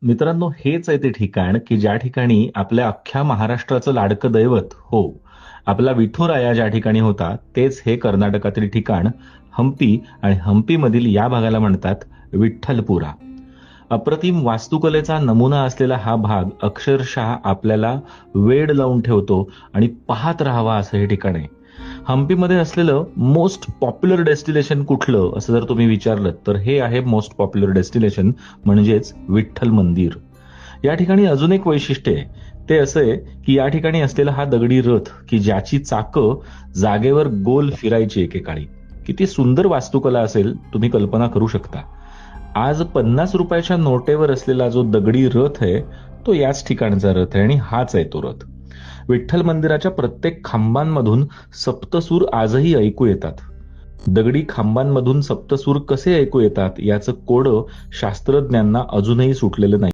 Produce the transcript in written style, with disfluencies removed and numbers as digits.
मित्रांनो, हेच आहे ते ठिकाण, की ज्या ठिकाणी आपल्या अख्ख्या महाराष्ट्राचं लाडकं दैवत हो, आपला विठुराया ज्या ठिकाणी होता, तेच हे कर्नाटकातील ठिकाण हंपी आणि हंपीमधील या भागाला म्हणतात विठ्ठलपुरा. अप्रतिम वास्तुकलेचा नमुना असलेला हा भाग अक्षरशः आपल्याला वेड लावून ठेवतो आणि पाहत राहावा असं हे ठिकाण आहे. हंपीमध्ये असलेलं मोस्ट पॉप्युलर डेस्टिनेशन कुठलं असं जर तुम्ही विचारलं तर हे आहे मोस्ट पॉप्युलर डेस्टिनेशन म्हणजेच विठ्ठल मंदिर. या ठिकाणी अजून एक वैशिष्ट्य आहे. ते असं आहे की या ठिकाणी असलेला हा दगडी रथ की ज्याची चाकं जागेवर गोल फिरायची एकेकाळी. किती सुंदर वास्तुकला असेल तुम्ही कल्पना करू शकता. आज 50 रुपयाच्या नोटेवर असलेला जो दगडी रथ आहे तो याच ठिकाणचा रथ आहे आणि हाच आहे तो रथ. विठ्ठल मंदिराच्या प्रत्येक खांबांमधून सप्तसूर आजही ऐकू येतात. दगडी खांबांमधून सप्तसूर कसे ऐकू येतात याचं कोडं शास्त्रज्ञांना अजूनही सुटलेलं नाही.